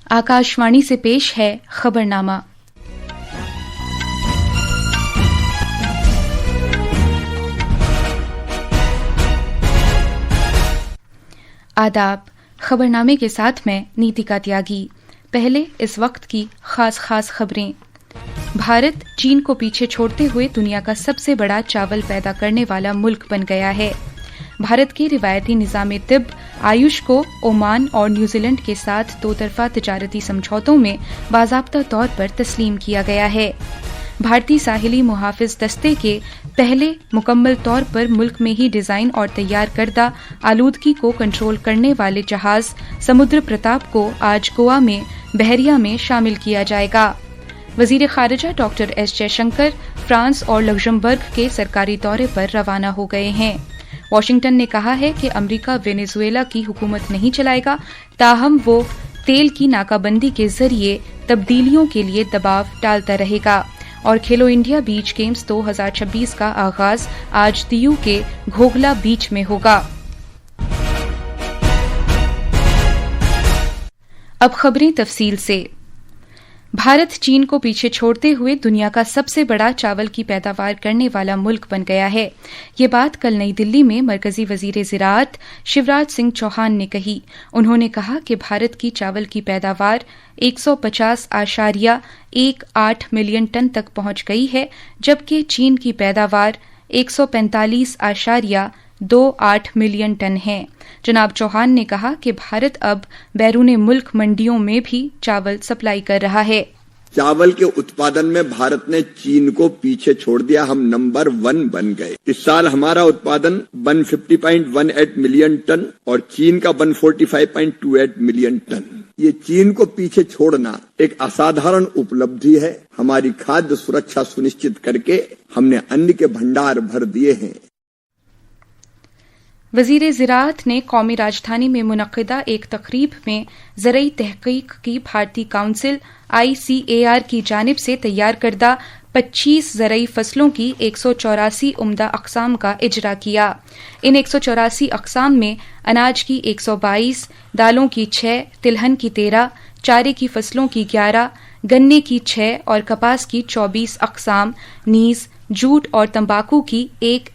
आकाशवाणी से पेश है खबरनामा। आदाब। खबरनामे के साथ मैं नीतिका त्यागी। पहले इस वक्त की खास खबरें। भारत चीन को पीछे छोड़ते हुए दुनिया का सबसे बड़ा चावल पैदा करने वाला मुल्क बन गया है। भारत के रिवायती निज़ाम तिब आयुष को ओमान और न्यूजीलैंड के साथ दो तरफा तिजारती समझौतों में बाज़ाब्ता तौर पर तस्लीम किया गया है। भारतीय साहिली मुहाफिज दस्ते के पहले मुकम्मल तौर पर मुल्क में ही डिज़ाइन और तैयार करदा आलूदगी को कंट्रोल करने वाले जहाज समुद्र प्रताप को आज गोवा में बहरिया में शामिल किया जाएगा। वज़ीर ख़ारिजा डॉक्टर एस जयशंकर फ्रांस और लग्जमबर्ग के सरकारी दौरे पर रवाना हो गए हैं। वाशिंगटन ने कहा है कि अमेरिका वेनेजुएला की हुकूमत नहीं चलाएगा, ताहम वो तेल की नाकाबंदी के जरिए तब्दीलियों के लिए दबाव डालता रहेगा। और खेलो इंडिया बीच गेम्स 2026 का आगाज आज दीयू के घोघला बीच में होगा। अब खबरें तफसील से। भारत चीन को पीछे छोड़ते हुए दुनिया का सबसे बड़ा चावल की पैदावार करने वाला मुल्क बन गया है। ये बात कल नई दिल्ली में मरकजी वजीर ज़राअत शिवराज सिंह चौहान ने कही। उन्होंने कहा कि भारत की चावल की पैदावार 150.18 मिलियन टन तक पहुंच गई है, जबकि चीन की पैदावार 145.28 मिलियन टन है। जनाब चौहान ने कहा कि भारत अब बैरूने मुल्क मंडियों में भी चावल सप्लाई कर रहा है। चावल के उत्पादन में भारत ने चीन को पीछे छोड़ दिया, हम नंबर 1 बन गए। इस साल हमारा उत्पादन 150.18 मिलियन टन और चीन का 145.28 मिलियन टन। ये चीन को पीछे छोड़ना एक असाधारण उपलब्धि है। हमारी खाद्य सुरक्षा सुनिश्चित करके हमने अन्न के भंडार भर दिए हैं। वज़ीर ज़राअत ने कौमी राजधानी में मुनक़िदा एक तक़रीब में ज़रई तहक़ीक़ की भारतीय काउंसिल ICAR की जानिब से तैयार करदा 25 ज़रई फसलों की 184 उम्दा अक़साम का इजरा किया। इन 184 अक़साम में अनाज की 122, दालों की 6, तिलहन की 13, चारे की फसलों की 11, गन्ने की 6 और कपास की 24 अक़साम, नीज़ जूट और तंबाकू की एक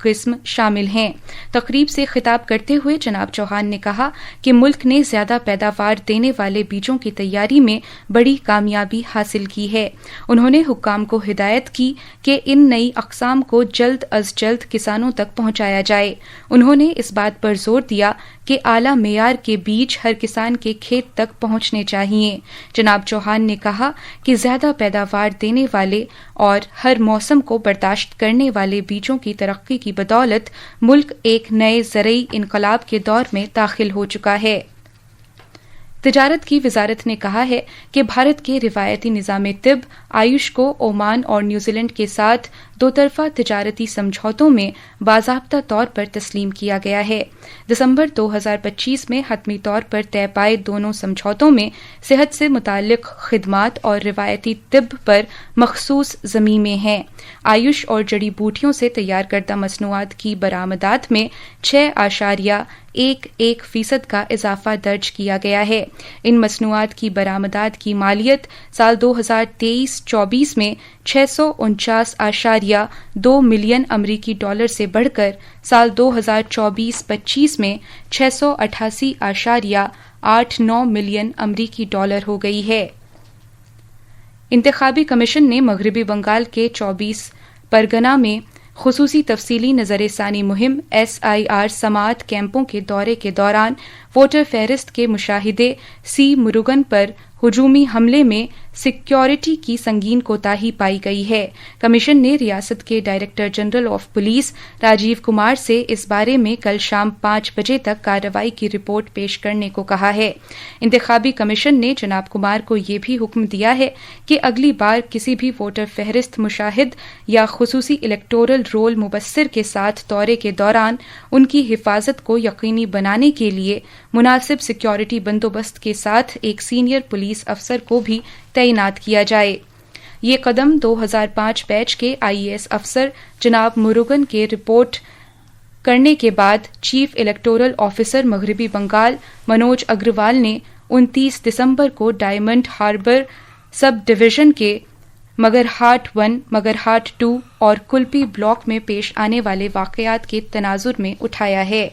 किस्म शामिल हैं। तकरीब से खिताब करते हुए जनाब चौहान ने कहा कि मुल्क ने ज्यादा पैदावार देने वाले बीजों की तैयारी में बड़ी कामयाबी हासिल की है। उन्होंने हुक्काम को हिदायत की कि इन नई अक़साम को जल्द अज जल्द किसानों तक पहुंचाया जाए। उन्होंने इस बात पर जोर दिया कि आला मेयार के बीज हर किसान के खेत तक पहुंचने चाहिए। जनाब चौहान ने कहा कि ज्यादा पैदावार देने वाले और हर मौसम को बर्दाश्त करने वाले बीजों की तरक्की की बदौलत मुल्क एक नए ज़रई इनकलाब के दौर में दाखिल हो चुका है। तिजारत की वजारत ने कहा है कि भारत के रिवायती निज़ाम तिब आयुष को ओमान और न्यूजीलैंड के साथ दो तरफा तिजारती समझौतों में बाज़ाब्ता तौर पर तस्लीम किया गया है। दिसंबर 2025 में हतमी तौर पर तय पाए दोनों समझौतों में सेहत से मुताल्लिक खिदमात और रिवायती तिब पर मखसूस ज़मीमें हैं। आयुष और जड़ी बूटियों से तैयार करदा मसनूआत की बरामदात में 6.11% का इजाफा दर्ज किया गया है। इन मसनूआत की बरामदात की मालियत साल 2023-24 में 649.2 मिलियन अमरीकी डॉलर से बढ़कर साल 2024-25 में 688.89 मिलियन अमरीकी डॉलर हो गई है। इंतखाबी कमीशन ने मगरबी बंगाल के 24 परगना में खुसूसी तफसीली नज़र-ए-सानी मुहिम SIR समाअत कैंपों के दौरे के दौरान वोटर फहरिस्त के मुशाहिदे C मुरुगन पर हुजूमी हमले में सिक्योरिटी की संगीन कोताही पाई गई है। कमीशन ने रियासत के director general of police Rajiv Kumar से इस बारे में कल शाम 5 बजे तक कार्रवाई की रिपोर्ट पेश करने को कहा है। इंतखाबी कमीशन ने जनाब कुमार को ये भी हुक्म दिया है कि अगली बार किसी भी वोटर फहरिस्त मुशाहिद या खुसूसी इलेक्टोरल रोल मुबस्सिर के साथ दौरे के दौरान उनकी हिफाजत को यकीनी बनाने के लिए मुनासिब सिक्योरिटी बंदोबस्त के साथ एक सीनियर पुलिस अफसर को भी तैनात किया जाए। ये कदम 2005 बैच के IAS अफसर जनाब मुरुगन के रिपोर्ट करने के बाद चीफ इलेक्टोरल ऑफिसर मगरबी बंगाल मनोज अग्रवाल ने 29 दिसंबर को डायमंड हार्बर सब डिवीजन के मगरहाट 1, मगरहाट 2 और कुल्पी ब्लॉक में पेश आने वाले वाकयात के तनाजुर में उठाया है।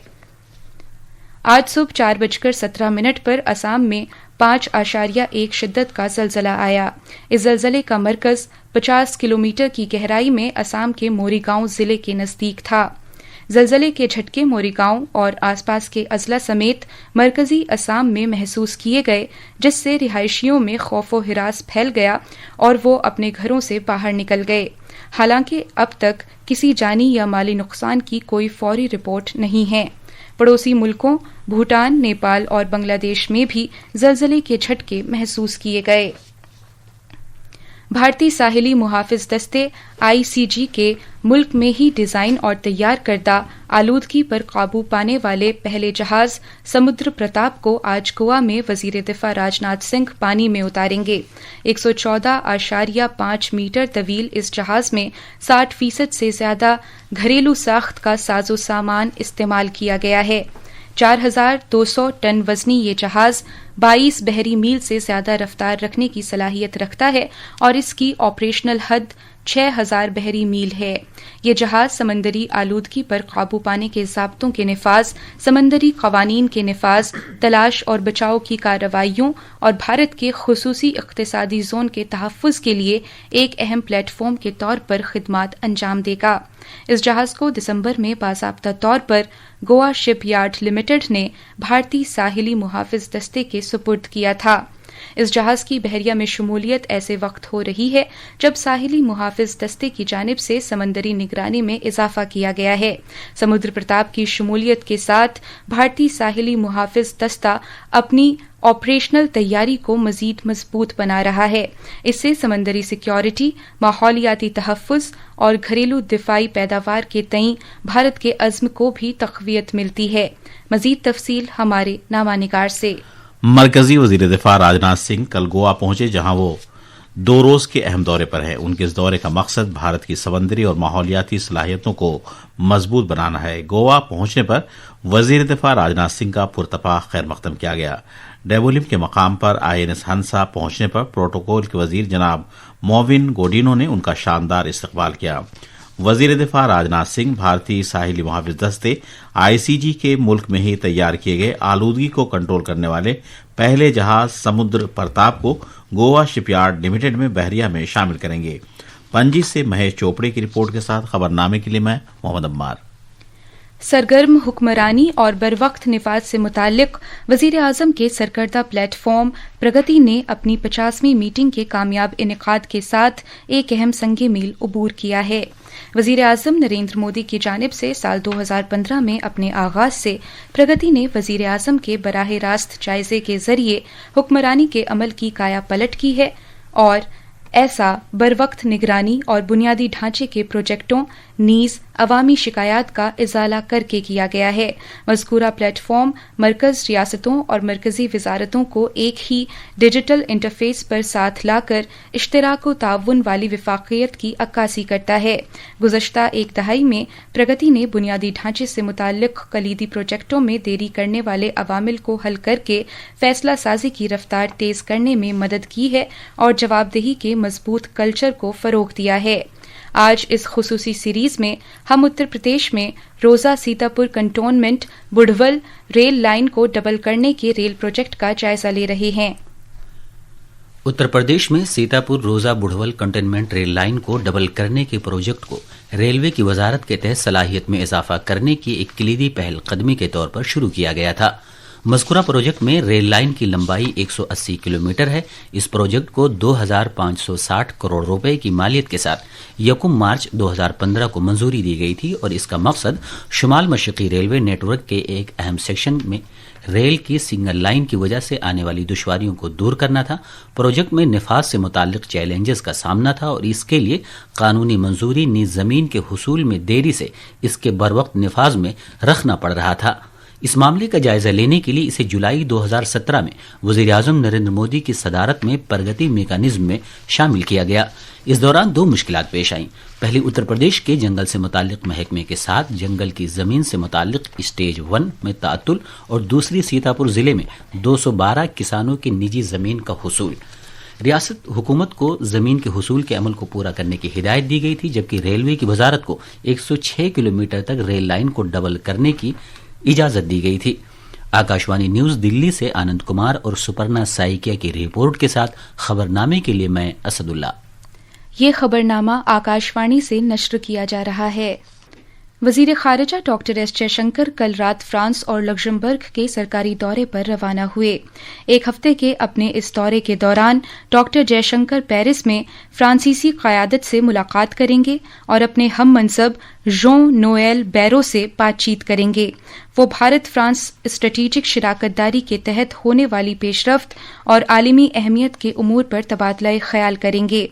आज सुबह 4:17 पर असम में 5.1 शिद्दत का जलजला आया। इस जलजले का मरकज 50 किलोमीटर की गहराई में असम के मोरीगांव जिले के नजदीक था। जलजले के झटके मोरीगांव और आसपास के अजला समेत मरकजी असम में महसूस किए गए, जिससे रिहायशियों में खौफो हिरास फैल गया और वो अपने घरों से बाहर निकल गए। हालांकि अब तक किसी जानी या माली नुकसान की कोई फौरी रिपोर्ट नहीं है। पड़ोसी मुल्कों भूटान, नेपाल और बांग्लादेश में भी जलजले के झटके महसूस किए गए। भारतीय साहिली मुहाफिज दस्ते ICG के मुल्क में ही डिजाइन और तैयार करदा आलूदगी पर काबू पाने वाले पहले जहाज समुद्र प्रताप को आज गोवा में वजीर दिफा राजनाथ सिंह पानी में उतारेंगे। 114.5 मीटर तवील इस जहाज में 60% से ज्यादा घरेलू साख्त का साजो सामान इस्तेमाल किया गया है। 4,200 टन वजनी ये जहाज 22 बहरी मील से ज्यादा रफ्तार रखने की सलाहियत रखता है और इसकी ऑपरेशनल हद 6,000 बहरी मील है। ये जहाज समंदरी आलूदगी पर काबू पाने के ज़ाब्तों के निफाज, समंदरी कवानीन के निफाज, तलाश और बचाव की कार्रवाइयों और भारत के खुसूसी इक़्तिसादी जोन के तहफ़्फ़ुज़ के लिए एक अहम प्लेटफॉर्म के तौर पर खिदमात अंजाम देगा। इस जहाज को दिसंबर में बाज़ाब्ता तौर पर गोवा शिपयार्ड लिमिटेड ने भारतीय साहिली मुहाफिज दस्ते के सुपुर्द किया था। इस जहाज की बहरिया में शमूलियत ऐसे वक्त हो रही है जब साहिली मुहाफिज दस्ते की जानिब से समंदरी निगरानी में इजाफा किया गया है। समुद्र प्रताप की शमूलियत के साथ भारतीय साहिली मुहाफिज दस्ता अपनी ऑपरेशनल तैयारी को मजीद मजबूत बना रहा है। इससे समंदरी सिक्योरिटी, माहौलियाती तहफ़्फ़ुज़ और घरेलू दिफाई पैदावार के तईं भारत के अज़्म को भी तक़वियत मिलती है। मजीद तफसील हमारे नामानिगार से। मरकजी वजीर दिफा राजनाथ सिंह कल गोवा पहुंचे, जहां वो 2 रोज के अहम दौरे पर हैं। उनके इस दौरे का मकसद भारत की समंदरी और माहौलियाती सलाहियतों को मजबूत बनाना है। गोवा पहुंचने पर वजीर दिफा राजनाथ सिंह का पुरतपा खैर मकदम किया गया। डेबोलिम के मकाम पर INS हंसा पहुंचने पर प्रोटोकॉल के वजीर जनाब मोविन गोडिनो ने उनका शानदार इस्तकबाल किया। वजीर दिफा राजनाथ सिंह भारतीय साहिली मुहाफिज दस्ते ICG के मुल्क में ही तैयार किए गए आलूदगी को कंट्रोल करने वाले पहले जहाज समुद्र प्रताप को गोवा शिपयार्ड लिमिटेड में बहरिया में शामिल करेंगे। पणजी से महेश चोपड़े की रिपोर्ट के साथ खबरनामे के लिए मैं मोहम्मद अम्मार। सरगर्म हुक्मरानी और बरवक्त निफाज से मुतालिक वजीर आजम के सरकर्दा प्लेटफॉर्म प्रगति ने अपनी 50वीं मीटिंग के कामयाब इनेकाद के साथ एक अहम संगे मील उबूर किया है। वजीर आजम नरेंद्र मोदी की जानिब से साल 2015 में अपने आगाज से प्रगति ने वजीर आजम के बराह रास्त जायजे के जरिए हुक्मरानी के अमल की काया पलट की है और ऐसा बरवक्त निगरानी और बुनियादी ढांचे के प्रोजेक्टों, नीज अवामी शिकायत का इजाला करके किया गया है। मज़कूरा प्लेटफॉर्म मरकज, रियासतों और मरकजी वजारतों को एक ही डिजिटल इंटरफेस पर साथ लाकर इश्तराक व ताउन वाली वफाकियत की अक्कासी करता है। गुज़श्ता एक दहाई में प्रगति ने बुनियादी ढांचे से मुताल्लिक कलीदी प्रोजेक्टों में देरी करने वाले अवामिल को हल करके फैसला साजी की रफ्तार तेज करने में मदद की है और जवाबदेही के मजबूत कल्चर को फरोग दिया है। आज इस खुसूसी सीरीज में हम उत्तर प्रदेश में रोजा Sitapur cantonment Budhwal rail line को डबल करने के रेल प्रोजेक्ट का जायजा ले रहे हैं। उत्तर प्रदेश में सीतापुर रोजा बुढ़वल कंटेनमेंट रेल लाइन को डबल करने के प्रोजेक्ट को रेलवे की वजारत के तहत सलाहियत में इजाफा करने की एक कलीदी पहल कदमी के तौर पर शुरू किया गया था। मज़कूरा प्रोजेक्ट में रेल लाइन की लंबाई 180 किलोमीटर है। इस प्रोजेक्ट को 2,560 करोड़ रुपए की मालियत के साथ 1 मार्च 2015 को मंजूरी दी गई थी और इसका मकसद शुमाल मशरक़ी रेलवे नेटवर्क के एक अहम सेक्शन में रेल की सिंगल लाइन की वजह से आने वाली दुश्वारियों को दूर करना था। प्रोजेक्ट में निफाज से मुताल्लिक चैलेंजेस का सामना था और इसके लिए कानूनी मंजूरी नीज जमीन के हुसूल में देरी से इसके बरवक्त निफाज में रखना पड़ रहा था। اس معاملے کا جائزہ لینے کے لیے اسے جولائی 2017 میں وزیر اعظم نریندر مودی کی صدارت میں پرگتی میکانزم میں شامل کیا گیا۔ اس دوران 2 مشکلات پیش آئیں۔ پہلی اتر پردیش کے جنگل سے متعلق محکمے کے ساتھ جنگل کی زمین سے متعلق اسٹیج 1 میں تعطل، اور دوسری سیتاپور ضلع میں 212 کسانوں کی نجی زمین کا حصول۔ ریاست حکومت کو زمین کے حصول کے عمل کو پورا کرنے کی ہدایت دی گئی تھی، جبکہ ریلوے کی وزارت کو 106 کلومیٹر تک ریل لائن کو ڈبل کرنے کی اجازت دی گئی تھی۔ آکاشوانی نیوز دلی سے آنند کمار اور سپرنا سائکیا کی رپورٹ کے ساتھ خبرنامے کے لیے میں اسد اللہ۔ یہ خبرنامہ آکاشوانی سے نشر کیا جا رہا ہے۔ وزیر خارجہ ڈاکٹر ایس جے شنکر کل رات فرانس اور لگزمبرگ کے سرکاری دورے پر روانہ ہوئے۔ ایک ہفتے کے اپنے اس دورے کے دوران ڈاکٹر جے شنکر پیرس میں فرانسیسی قیادت سے ملاقات کریں گے اور اپنے ہم منصب ژان نوئل بیرو سے بات چیت کریں گے۔ وہ بھارت فرانس اسٹریٹجک شراکت داری کے تحت ہونے والی پیش رفت اور عالمی اہمیت کے امور پر تبادلہ خیال کریں گے۔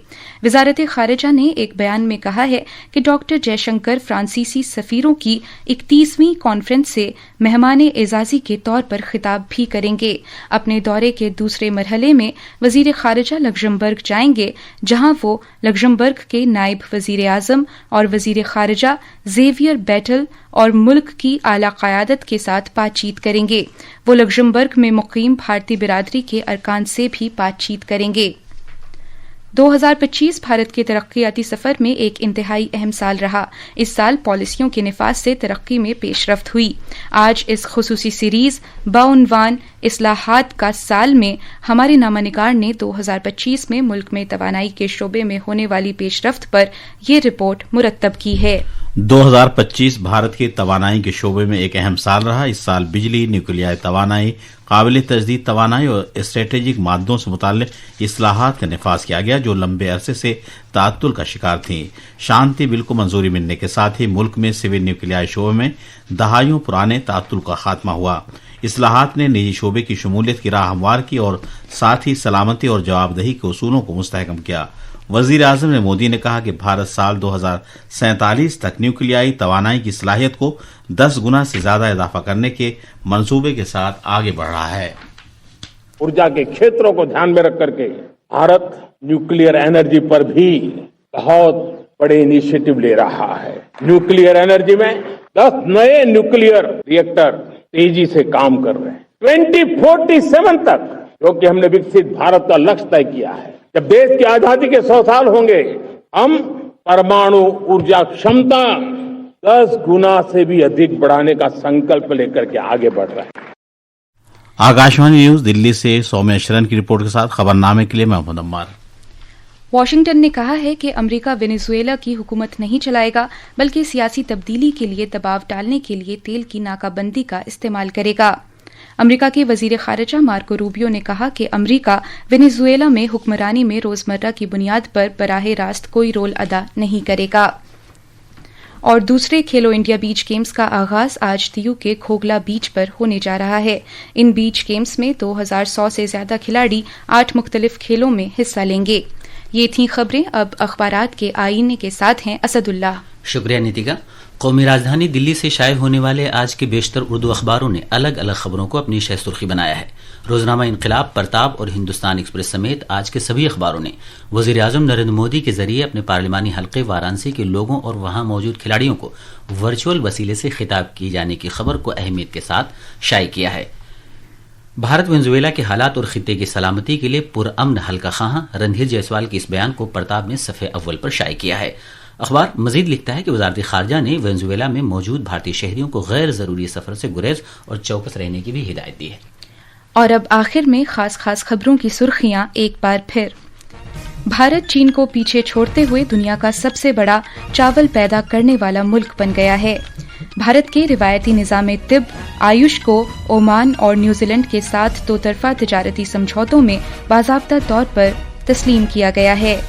وزارت خارجہ نے ایک بیان میں کہا ہے کہ ڈاکٹر جے شنکر فرانسیسی سفیروں کی 31ویں کانفرنس سے مہمان اعزازی کے طور پر خطاب بھی کریں گے۔ اپنے دورے کے دوسرے مرحلے میں وزیر خارجہ لگزمبرگ جائیں گے، جہاں وہ لگزمبرگ کے نائب وزیر اعظم اور وزیر خارجہ زیویئر بیٹل اور ملک کی اعلی قیادت کے ساتھ بات چیت کریں گے۔ وہ لگزمبرگ میں مقیم بھارتی برادری کے ارکان سے بھی بات چیت کریں گے۔ 2025 بھارت کے ترقیاتی سفر میں ایک انتہائی اہم سال رہا۔ اس سال پالیسیوں کے نفاذ سے ترقی میں پیش رفت ہوئی۔ آج اس خصوصی سیریز بعنوان اصلاحات کا سال میں ہمارے نامہ نگار نے 2025 میں ملک میں توانائی کے شعبے میں ہونے والی پیش رفت پر یہ رپورٹ مرتب کی ہے۔ 2025 بھارت کے توانائی کے شعبے میں ایک اہم سال رہا۔ اس سال بجلی، نیوکلیائی توانائی، قابل تجدید توانائی اور اسٹریٹجک مادوں سے متعلق اصلاحات کا نفاذ کیا گیا، جو لمبے عرصے سے تعطل کا شکار تھیں۔ شانتی بل کو منظوری ملنے کے ساتھ ہی ملک میں سول نیوکلیائی شعبے میں دہائیوں پرانے تعطل کا خاتمہ ہوا۔ اصلاحات نے نجی شعبے کی شمولیت کی راہ ہموار کی اور ساتھ ہی سلامتی اور جواب دہی کے اصولوں کو مستحکم کیا۔ وزیر اعظم نے مودی نے کہا کہ بھارت سال 2047 تک نیوکلیائی توانائی کی صلاحیت کو 10 گنا سے زیادہ اضافہ کرنے کے منصوبے کے ساتھ آگے بڑھ رہا ہے۔ ارجا کے کھیتروں کو دھیان میں رکھ کر کے بھارت نیوکلیئر انرجی پر بھی بہت بڑے انیشیٹو لے رہا ہے۔ نیوکلیئر انرجی میں 10 نئے نیوکلیئر ری ایکٹر تیزی سے کام کر رہے ہیں۔ 2047 تک جو کہ ہم نے وکست بھارت کا لکष्य طے کیا ہے، جب دیش کی آزادی کے 100 سال ہوں گے، ہم پرمانو ارجا क्षमता 10 گنا سے بھی ادھک بڑھانے کا سنکلپ لے کر کے آگے بڑھ رہے ہیں۔ آکاشوانی نیوز دلی سے سومیہ شرن کی رپورٹ کے ساتھ خبرنامے کے لیے میں محمد عمار۔ واشنگٹن نے کہا ہے کہ امریکہ وینزویلا کی حکومت نہیں چلائے گا، بلکہ سیاسی تبدیلی کے لیے دباؤ ڈالنے کے لیے تیل کی ناکہ بندی کا استعمال کرے گا۔ امریکہ کے وزیر خارجہ مارکو روبیو نے کہا کہ امریکہ وینزویلا میں حکمرانی میں روزمرہ کی بنیاد پر براہ راست کوئی رول ادا نہیں کرے گا۔ اور دوسرے کھیلو انڈیا بیچ گیمز کا آغاز آج دیو کے کھوگلا بیچ پر ہونے جا رہا ہے۔ ان بیچ گیمز میں 2100 سے زیادہ کھلاڑی 8 مختلف کھیلوں میں حصہ لیں گے۔ یہ تھیں خبریں، اب اخبارات کے آئینے کے ساتھ ہیں اسد اللہ۔ شکریہ نیتیکا۔ قومی راجدھانی دلی سے شائع ہونے والے آج کے بیشتر اردو اخباروں نے الگ الگ خبروں کو اپنی شہ سرخی بنایا ہے۔ روزنامہ انقلاب، پرتاب اور ہندوستان ایکسپریس سمیت آج کے سبھی اخباروں نے وزیر اعظم نریندر مودی کے ذریعے اپنے پارلیمانی حلقے وارانسی کے لوگوں اور وہاں موجود کھلاڑیوں کو ورچوئل وسیلے سے خطاب کیے جانے کی خبر کو اہمیت کے ساتھ شائع کیا ہے۔ بھارت وینزویلا کے حالات اور خطے کی سلامتی کے لیے پرامن حلقہ خواہاں رندھیر جیسوال کے اس بیان کو پرتاب نے صفحے اول پر شائع کیا ہے۔ اخبار مزید لکھتا ہے کہ وزارت خارجہ نے وینزویلا میں موجود بھارتی شہریوں کو غیر ضروری سفر سے گریز اور چوکس رہنے کی بھی ہدایت دی ہے۔ اور اب آخر میں خاص خبروں کی سرخیاں ایک بار پھر۔ بھارت چین کو پیچھے چھوڑتے ہوئے دنیا کا سب سے بڑا چاول پیدا کرنے والا ملک بن گیا ہے۔ بھارت کے روایتی نظام طب آیوش کو اومان اور نیوزی لینڈ کے ساتھ دو طرفہ تجارتی سمجھوتوں میں باضابطہ طور پر تسلیم کیا گیا ہے۔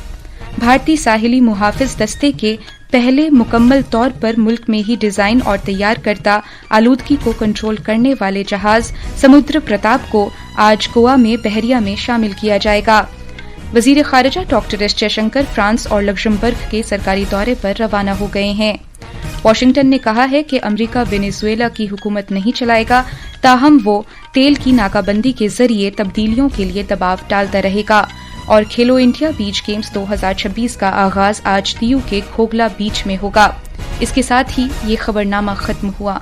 بھارتی ساحلی محافظ دستے کے پہلے مکمل طور پر ملک میں ہی ڈیزائن اور تیار کردہ آلودگی کو کنٹرول کرنے والے جہاز سمودر پرتاپ کو آج گوا میں بحریہ میں شامل کیا جائے گا۔ وزیر خارجہ doctor S J Shankar France اور لگزمبرگ کے سرکاری دورے پر روانہ ہو گئے ہیں۔ واشنگٹن نے کہا ہے کہ امریکہ وینیزویلا کی حکومت نہیں چلائے گا، تاہم وہ تیل کی ناکہ بندی کے ذریعے تبدیلیوں کے لیے دباؤ ڈالتا رہے گا۔ اور کھیلو انڈیا بیچ گیمز 2026 کا آغاز آج دیو کے کھوگلا بیچ میں ہوگا۔ اس کے ساتھ ہی یہ خبرنامہ ختم ہوا۔